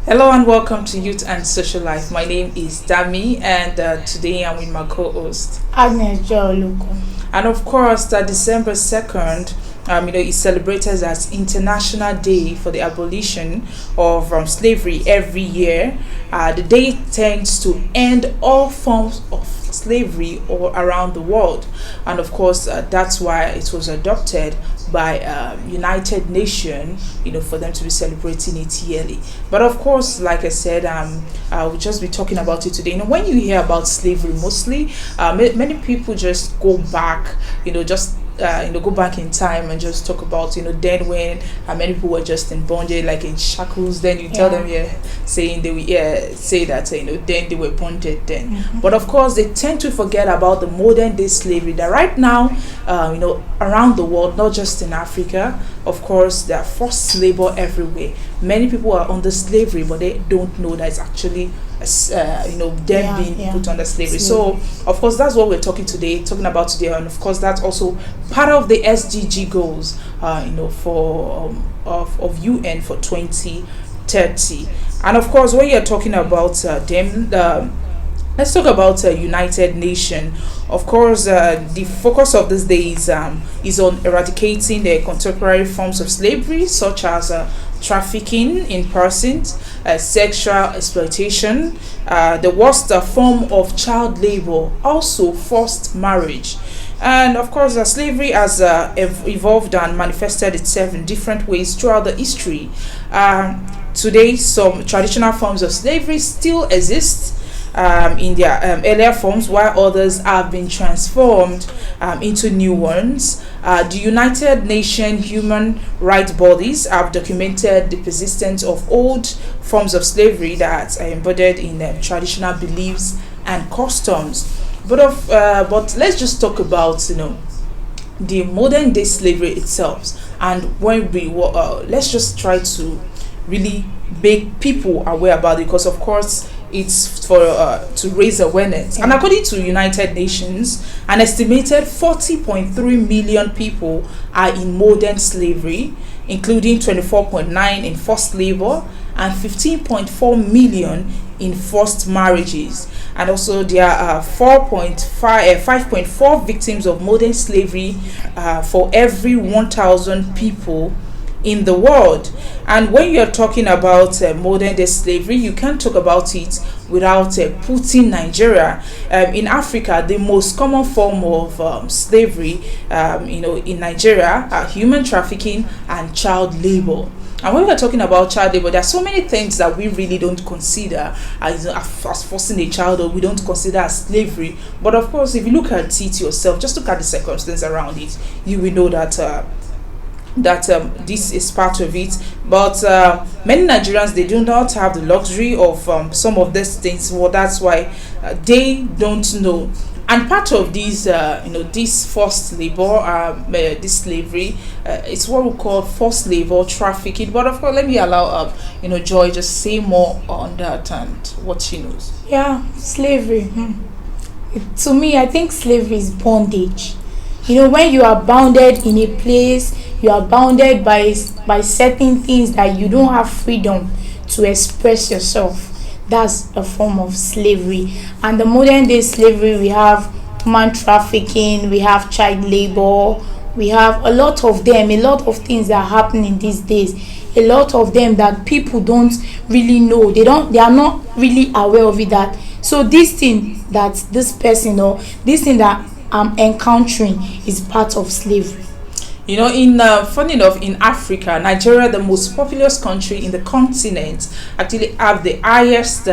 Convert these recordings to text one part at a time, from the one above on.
Hello and welcome to Youth and Social Life. My name is Dami, and today I'm with my co-host Agnes Joluko. And of course, December 2nd, is celebrated as International Day for the Abolition of Slavery every year. The day tends to end all forms of slavery all around the world, and of course, that's why it was adopted by United Nations, for them to be celebrating it yearly. But of course, like I said, we'll just be talking about it today. When you hear about slavery, mostly, many people just go back, just go back in time and just talk about then when many people were just in bondage, like in shackles. Then you tell them, saying they will say that then they were bonded then. But of course, they tend to forget about the modern day slavery that right now, around the world, not just in Africa. Of course, there are forced labor everywhere. Many people are under slavery, but they don't know that it's actually them being put under slavery. So of course, that's what we're talking about today, and of course that's also part of the SDG goals for of UN for 2030. And of course, when you're talking about let's talk about United Nations. Of course, the focus of these days is on eradicating the contemporary forms of slavery, such as trafficking in persons, sexual exploitation, the worst form of child labor, also forced marriage. And of course, slavery has evolved and manifested itself in different ways throughout the history. Today, some traditional forms of slavery still exist in their earlier forms, while others have been transformed into new ones. The United Nations human rights bodies have documented the persistence of old forms of slavery that are embedded in traditional beliefs and customs. But let's just talk about the modern day slavery itself, and when we let's just try to really make people aware about it, because of course it's for to raise awareness. And according to United Nations, an estimated 40.3 million people are in modern slavery, including 24.9 in forced labor and 15.4 million in forced marriages. And also there are 5.4 victims of modern slavery for every 1,000 people in the world. And when you're talking about modern day slavery, you can't talk about it without putting Nigeria. In Africa, the most common form of slavery in Nigeria are human trafficking and child labor. And when we're talking about child labor, there are so many things that we really don't consider as forcing a child, or we don't consider as slavery. But of course, if you look at it yourself, just look at the circumstances around it, you will know that this is part of it. But many Nigerians, they do not have the luxury of some of these things. Well, that's why they don't know. And part of these this forced labor, this slavery, it's what we call forced labor, trafficking. But of course, let me allow Joy just say more on that and what she knows. Slavery. To me, I think slavery is bondage. When you are bounded in a place, you are bounded by certain things that you don't have freedom to express yourself. That's a form of slavery. And the modern day slavery, we have human trafficking, we have child labor, we have a lot of them, a lot of things that are happening these days. A lot of them that people don't really know. They are not really aware of it. That so this thing that this person or this thing that I'm encountering is part of slavery. Funny enough, in Africa, Nigeria, the most populous country in the continent, actually have the highest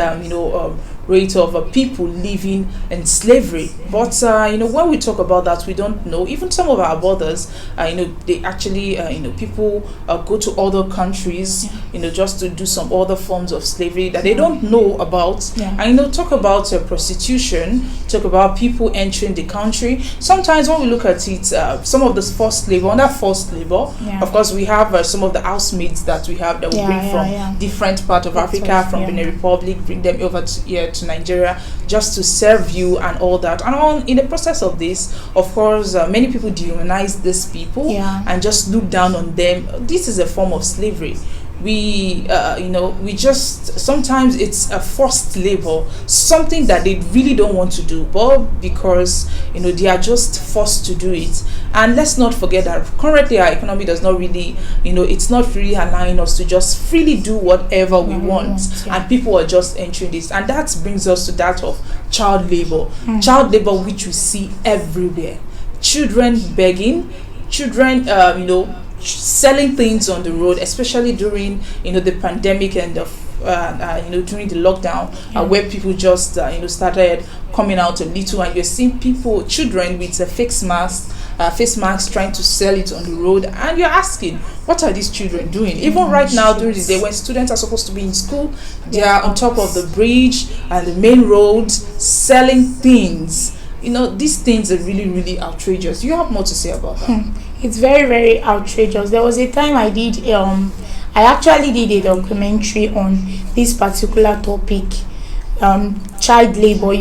rate of people living in slavery. But when we talk about that, we don't know. Even some of our brothers, they actually people go to other countries just to do some other forms of slavery that they don't know about. And talk about prostitution, talk about people entering the country. Sometimes when we look at it, some of this forced labor, under forced labor, of course we have some of the housemaids that we have that we bring from different parts of Africa, from Benin Republic, bring them over to Nigeria just to serve you and all that. And in the process of this, of course, many people dehumanize these people and just look down on them. This is a form of slavery. we we just sometimes it's a forced labor, something that they really don't want to do, but because they are just forced to do it. And let's not forget that currently our economy does not really, it's not really allowing us to just freely do whatever we want, and people are just entering this, and that brings us to that of child labor. Child labor, which we see everywhere. Children begging, children selling things on the road, especially during the pandemic and during the lockdown, where people just started coming out a little, and you're seeing children with a face masks trying to sell it on the road, and you're asking, what are these children doing? Even right now during the day when students are supposed to be in school, they are on top of the bridge and the main roads selling things. These things are really, really outrageous. You have more to say about that? It's very, very outrageous. There was a time I actually did a documentary on this particular topic, child labor.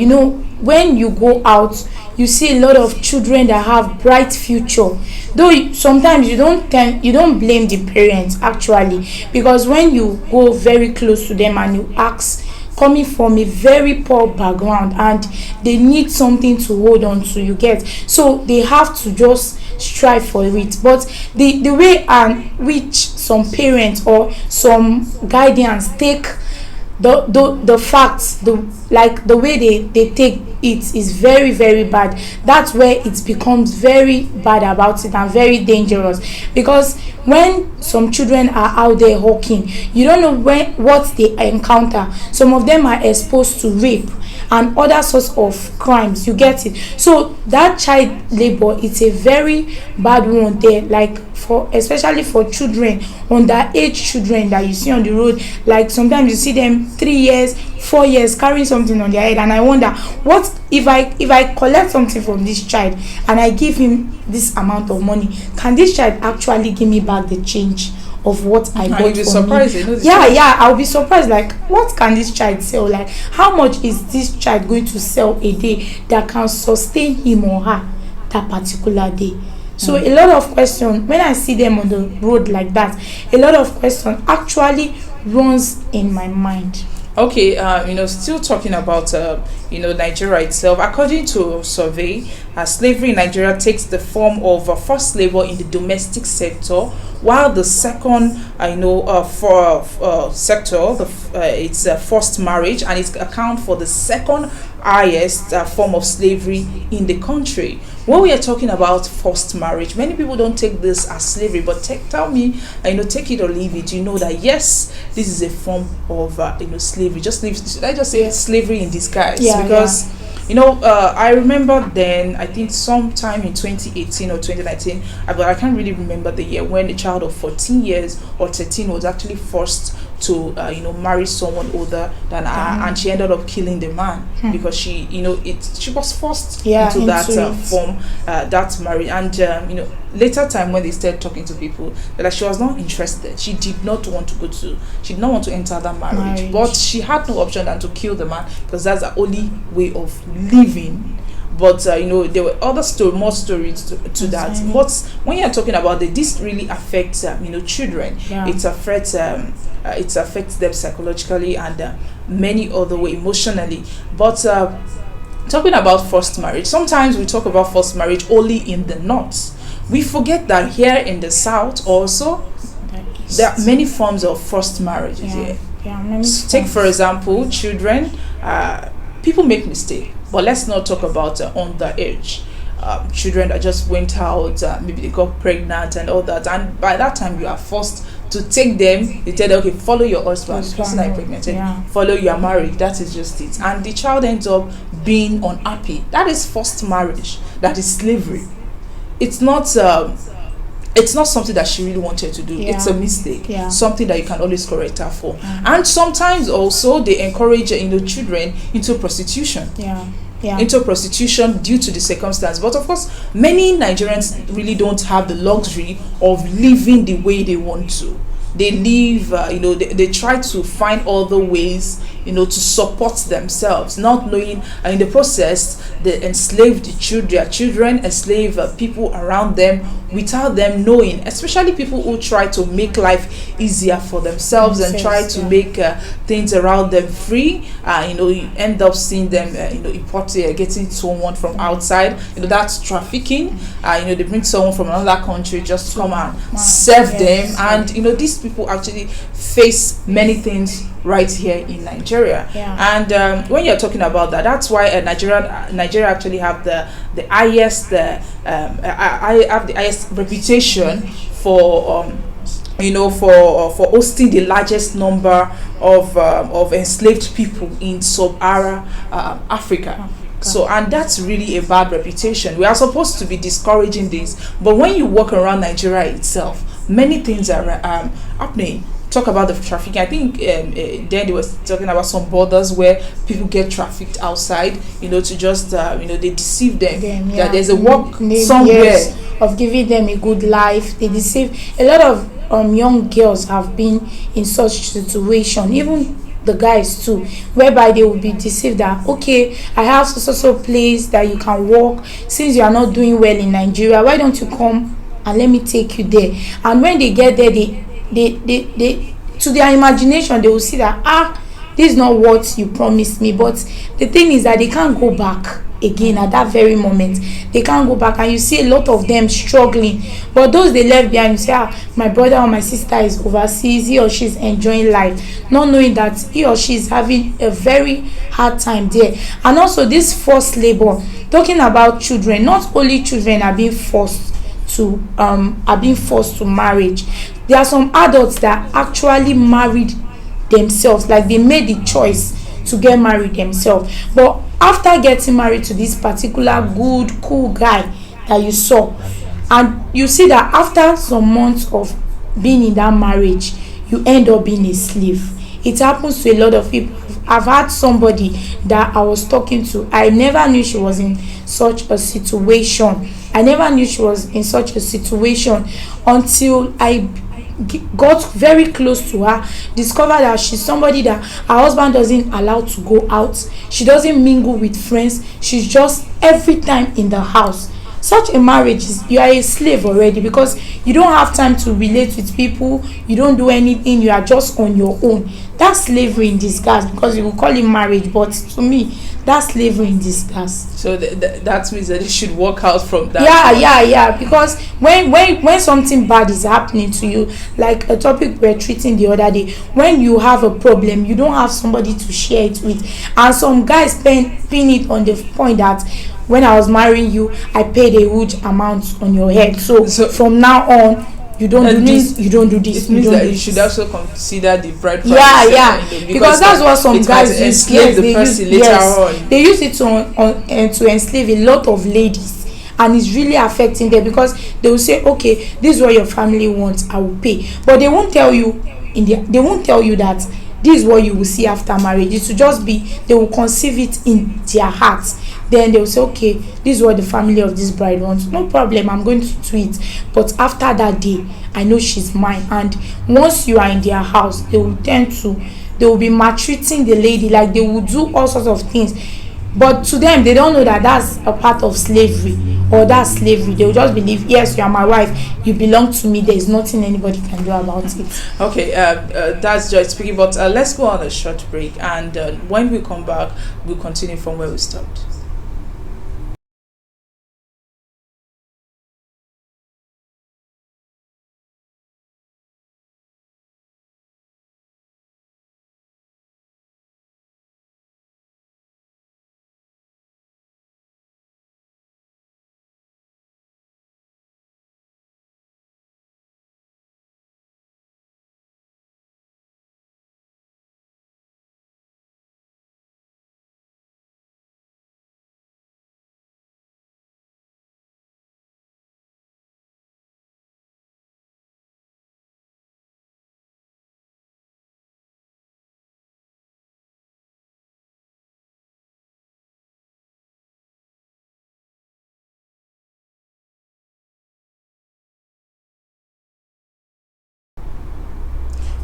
When you go out, you see a lot of children that have bright future. Though sometimes you don't blame the parents actually, because when you go very close to them and you ask, coming from a very poor background, and they need something to hold on to, you get, so they have to just strive for it. But the way and which some parents or some guardians take the facts, the way they take it is very, very bad. That's where it becomes very bad about it and very dangerous, because when some children are out there hawking, you don't know what they encounter. Some of them are exposed to rape and other sorts of crimes, you get it. So that child labor, it's a very bad one there, especially for children, underage children that you see on the road. Like sometimes you see them 3 years, 4 years carrying something on their head, and I wonder, what if I collect something from this child and I give him this amount of money, can this child actually give me back the change of what I bought? You'll be surprised. I'll be surprised. Like, what can this child sell? Like, how much is this child going to sell a day that can sustain him or her that particular day? So a lot of questions, when I see them on the road like that, a lot of questions actually runs in my mind. Okay, still talking about Nigeria itself. According to a survey, slavery in Nigeria takes the form of forced labor in the domestic sector, while the second sector, it's forced marriage, and it accounts for the second highest form of slavery in the country. When we are talking about forced marriage, many people don't take this as slavery, but tell me, take it or leave it, that yes, this is a form of slavery. Should I just say slavery in disguise? Because I remember then, I think sometime in 2018 or 2019, but I can't really remember the year, when a child of 14 years or 13 was actually forced to marry someone older than her, and she ended up killing the man because she was forced into that form, that marriage. And later time, when they started talking to people, that she was not interested. She did not want to enter that marriage, but she had no option than to kill the man, because that's the only way of living. But there were more stories to that. But when you're talking about this really affects children. It affects them psychologically and many other way, emotionally. But talking about forced marriage, sometimes we talk about forced marriage only in the north. We forget that here in the south also there are many forms of forced marriages here. Take for example children. People make mistakes, but let's not talk about underage children that just went out, maybe they got pregnant and all that, and by that time you are forced to take them. They tell them, okay, follow your husband, person that pregnant, follow, you are married, that is just it, and the child ends up being unhappy. That is forced marriage. That is slavery. It's not something that she really wanted to do. It's a mistake, something that you can always correct her for. And sometimes also they encourage children into prostitution. Into prostitution due to the circumstance. But of course, many Nigerians really don't have the luxury of living the way they want to. they live, they try to find other ways, to support themselves, not knowing, in the process they enslave their children, enslave people around them without them knowing, especially people who try to make life easier for themselves and try to make things around them free. You end up seeing them importing, getting someone from outside, that's trafficking. They bring someone from another country just to come and serve them, and these people actually face many things right here in Nigeria. And when you're talking about that, that's why Nigeria actually have the highest I have the highest reputation for for hosting the largest number of enslaved people in sub-Saharan Africa. So, and that's really a bad reputation. We are supposed to be discouraging this, but when you walk around Nigeria itself, many things are happening. Talk about the trafficking. I think then they was talking about some borders where people get trafficked outside, to just they deceive them. That there's a work somewhere of giving them a good life. They deceive a lot of young girls have been in such situation, even the guys too, whereby they will be deceived that, okay, I have so place that you can work, since you are not doing well in Nigeria, why don't you come and let me take you there. And when they get there, they to their imagination, they will see that this is not what you promised me. But the thing is that they can't go back again at that very moment. They can't go back, and you see a lot of them struggling. But those they left behind, you say, my brother or my sister is overseas, he or she is enjoying life, not knowing that he or she is having a very hard time there. And also this forced labor, talking about children, not only children are being forced to marriage. There are some adults that actually married themselves, like they made the choice to get married themselves, but after getting married to this particular good cool guy that you saw, and you see that after some months of being in that marriage, you end up being a slave. It happens to a lot of people. I've had somebody that I was talking to, I never knew she was in such a situation. I never knew she was in such a situation until I got very close to her, discovered that she's somebody that her husband doesn't allow to go out. She doesn't mingle with friends. She's just every time in the house. Such a marriage is, you are a slave already, because you don't have time to relate with people, you don't do anything, you are just on your own. That's slavery in disguise, because you will call it marriage, but to me that's slavery in disguise. So that means that they should walk out from that. Yeah, because when something bad is happening to you, like a topic we're treating the other day, when you have a problem, you don't have somebody to share it with. And some guys pin it on the point that, when I was marrying you, I paid a huge amount on your head, so from now on you don't do this, you don't do this. It means that you should also consider the bride price. Because that's what some guys use. Yes, the person later on. They use it to enslave a lot of ladies, and it's really affecting them, because they will say, okay, this is what your family wants, I will pay, but they won't tell you that this is what you will see after marriage. It will just be, they will conceive it in their hearts. Then they will say, okay, this is what the family of this bride wants. No problem, I'm going to do it. But after that day, I know she's mine. And once you are in their house, they will be maltreating the lady, like they will do all sorts of things. But to them, they don't know that that's a part of slavery, or that's slavery. They will just believe, yes, you are my wife, you belong to me, there is nothing anybody can do about it. Okay, that's Joy speaking, but let's go on a short break, and when we come back, we'll continue from where we stopped.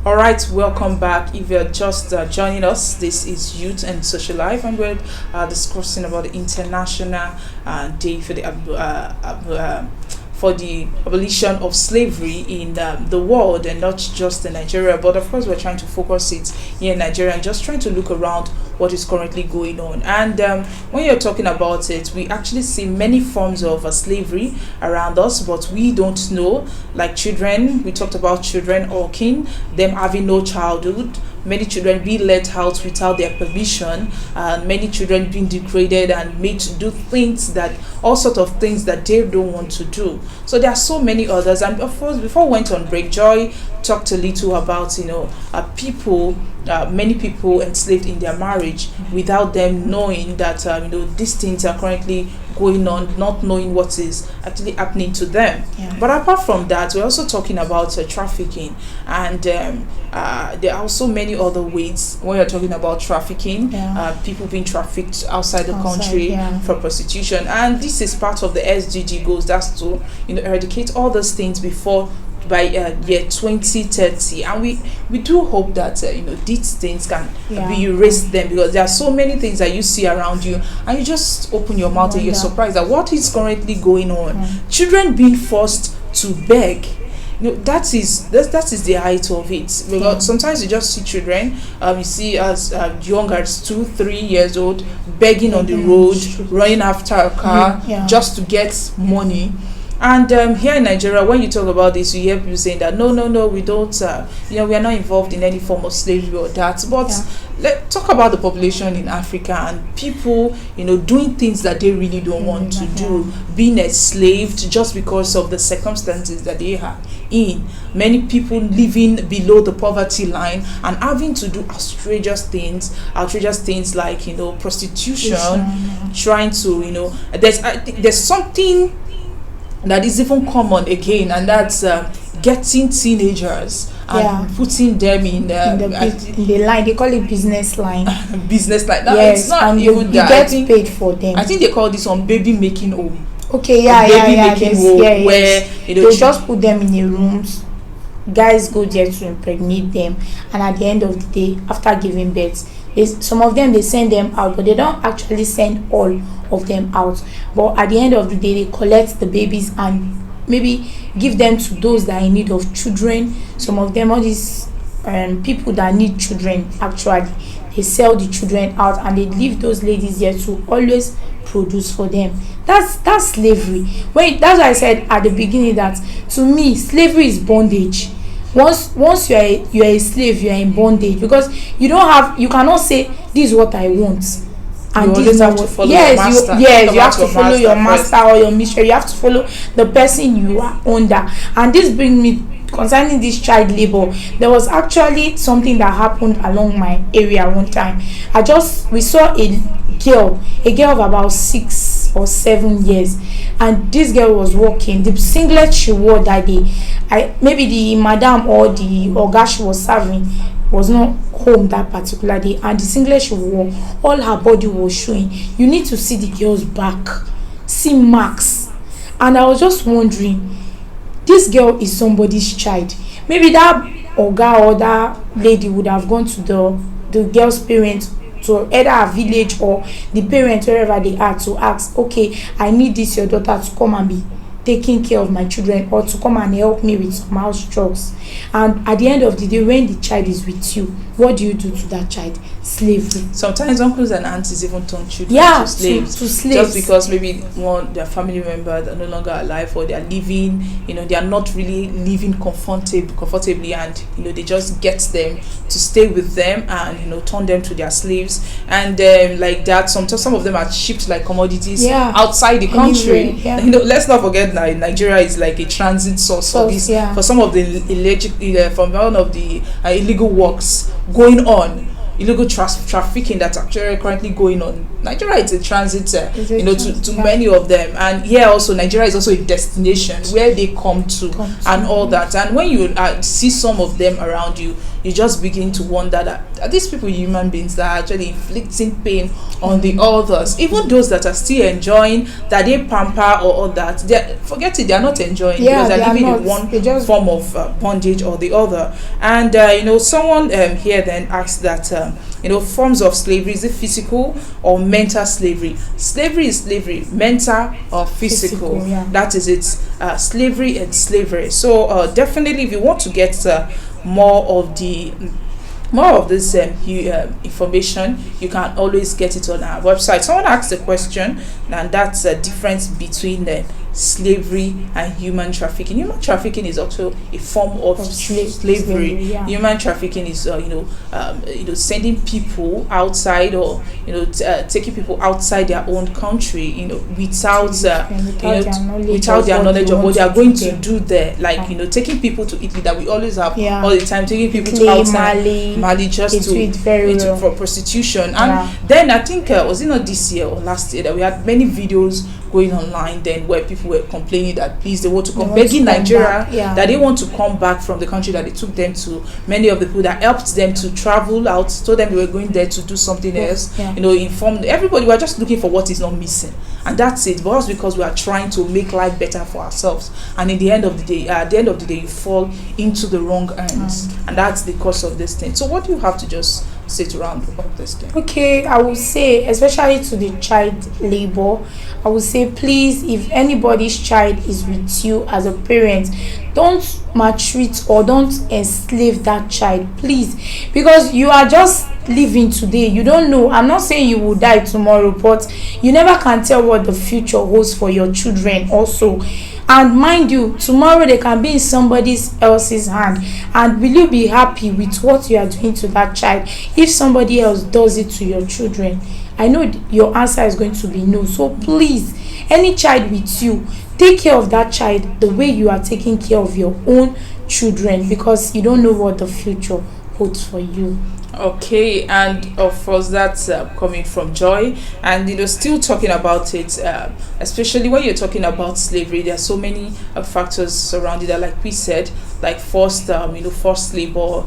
All right, welcome back. If you're just joining us, this is Youth and Social Life, and we're discussing about the International Day for the abolition of slavery in the world, and not just in Nigeria. But of course, we're trying to focus it here in Nigeria and just trying to look around what is currently going on. And when you're talking about it, we actually see many forms of slavery around us, but we don't know. Like children, we talked about children hawking, them having no childhood, many children being let out without their permission, and many children being degraded and made to do things that, all sort of things that they don't want to do. So there are so many others. And of course, before we went on break, Joy talked a little about many people enslaved in their marriage without them knowing that these things are currently going on, not knowing what is actually happening to them. But apart from that, we're also talking about trafficking, and there are also many other ways when you're talking about trafficking. People being trafficked outside the country for prostitution, and this is part of the SDG goals. That's to eradicate all those things by year 2030, and we do hope that these things can be erased then, because there are so many things that you see around you and you just open your mouth and you're surprised at what is currently going on. Children being forced to beg, that is the height of it, because sometimes you just see children, you see as young as 2-3 years old begging on the road, running after a car just to get money. And here in Nigeria, when you talk about this, you hear people saying that no, we don't, we are not involved in any form of slavery or that. But let's talk about the population in Africa and people, doing things that they really don't want to do, being enslaved just because of the circumstances that they are in. Many people living below the poverty line and having to do outrageous things like prostitution, trying to there's something that is even common again, and that's getting teenagers and putting them in the line. They call it business line. Business line. Yes, it's not and even you that. get paid for them. I think they call this one baby making home. Okay, where they just put them in the rooms. Guys go there to impregnate them, and at the end of the day, after giving birth, some of them they send them out, but they don't actually send all of them out. But at the end of the day, they collect the babies and maybe give them to those that are in need of children. Some of them, all these people that need children, actually, they sell the children out and they leave those ladies there to always produce for them. That's slavery. That's why I said at the beginning that to me slavery is bondage. Once you are a slave, you are in bondage, because you cannot say this is what I want, and you always have to follow your master. You have to follow your master or your mistress. You have to follow the person you are under. And this brings me concerning this child labor. There was actually something that happened along my area one time. We saw a girl of about 6 or 7 years, and this girl was walking. The singlet she wore that day, maybe the madam or the oga she was serving was not home that particular day, and the singlet she wore, all her body was showing. You need to see the girl's back, see marks. And I was just wondering, this girl is somebody's child. Maybe that oga or that lady would have gone to the girl's parents, to either a village or the parents wherever they are, to ask, okay, I need this your daughter to come and be taking care of my children, or to come and help me with some house chores. And at the end of the day, when the child is with you, what do you do to that child? Slavery. Sometimes uncles and aunties even turn children to slaves. To slaves, just because maybe their family members are no longer alive, or they are living, they are not really living comfortably, and they just get them to stay with them and turn them to their slaves, and like that. Sometimes some of them are shipped like commodities outside the country. Let's not forget that Nigeria is like a transit source for this, for some of the from one of the illegal works going on, illegal trafficking that's actually currently going on. Nigeria is a transit, to many of them, and here also Nigeria is also a destination where they come to and all that. And when you see some of them around you, you just begin to wonder that are these people human beings that are actually inflicting pain on the others, even those that are still enjoying, that they pamper or all that, forget it, they are not enjoying, because they're living in one form of bondage or the other. And someone here then asked that forms of slavery, is it physical or mental slavery? Slavery is slavery, mental or physical. That is it. Slavery and slavery. So definitely, if you want to get more of this information, you can always get it on our website. Someone asked a question, and that's the difference between slavery and human trafficking. Human trafficking is also a form of slavery. Human trafficking is sending people outside, or taking people outside their own country, without their knowledge of what they are going to do there, like taking people to Italy, that we always have all the time, taking people to outside Mali just for prostitution. And then I think was it not this year or last year that we had many videos going online then where people were complaining that please they want to come, begging Nigeria that they want to come back from the country that they took them to. Many of the people that helped them to travel out told them they were going there to do something else, informed everybody. We're just looking for what is not missing, and that's it. But us, because we are trying to make life better for ourselves, and at the end of the day you fall into the wrong hands, and that's the cause of this thing. So what do you have to just sit around about this thing? Okay, I would say, especially to the child labor, I would say, please, if anybody's child is with you as a parent, don't maltreat or don't enslave that child, please, because you are just living today. You don't know. I'm not saying you will die tomorrow, but you never can tell what the future holds for your children also. And mind you, tomorrow they can be in somebody else's hand, and will you be happy with what you are doing to that child if somebody else does it to your children? I know your answer is going to be no. So please, any child with you, take care of that child the way you are taking care of your own children, because you don't know what the future holds for you. Okay, and of course that's coming from Joy, and still talking about it, especially when you're talking about slavery. There are so many factors surrounding that, like we said, like forced labor,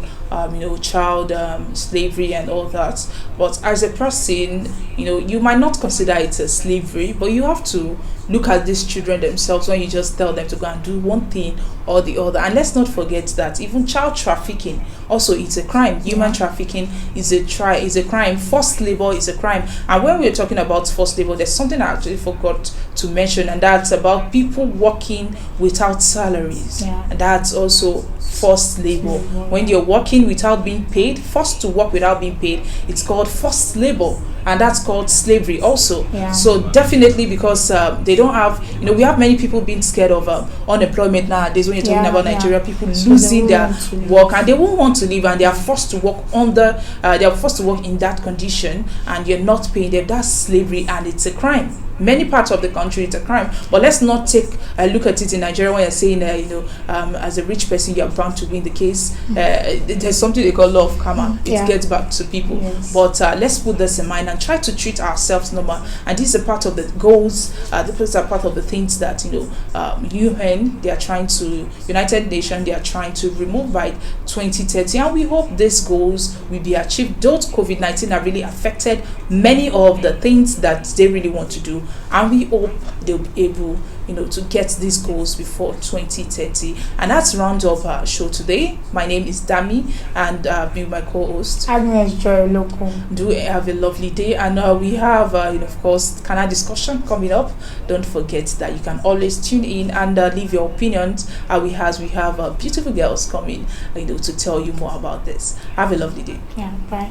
child slavery and all that. But as a person, you might not consider it a slavery, but you have to look at these children themselves when you just tell them to go and do one thing or the other. And let's not forget that even child trafficking also is a crime. Human trafficking is a crime. Forced labor is a crime. And when we're talking about forced labor, there's something I actually forgot to mention, and that's about people working without salaries. And that's also forced labor. When you're working without being paid, forced to work without being paid, it's called forced labor, and that's called slavery also. So definitely, because they don't have, we have many people being scared of unemployment nowadays. When you're talking about Nigeria, people losing their work, and they won't want to leave, and they are forced to work they are forced to work in that condition, and you're not paying them. That's slavery, and it's a crime. Many parts of the country it's a crime, but let's not take a look at it in Nigeria when you're saying as a rich person you are bound to win the case. There's something they call law of karma. It gets back to people. But let's put this in mind and try to treat ourselves normal. And this is a part of the goals. These are part of the things that UN, they are trying to, United Nations, they are trying to remove by 2030, and we hope these goals will be achieved. Though COVID-19 have really affected many of the things that they really want to do, and we hope they'll be able to get these goals before 2030. And that's round up our show today. My name is Dami, and be my co-host Agnes Joy Loco. Do have a lovely day, and we have of course Canal discussion coming up. Don't forget that you can always tune in and leave your opinions. We have beautiful girls coming to tell you more about this. Have a lovely day. Bye.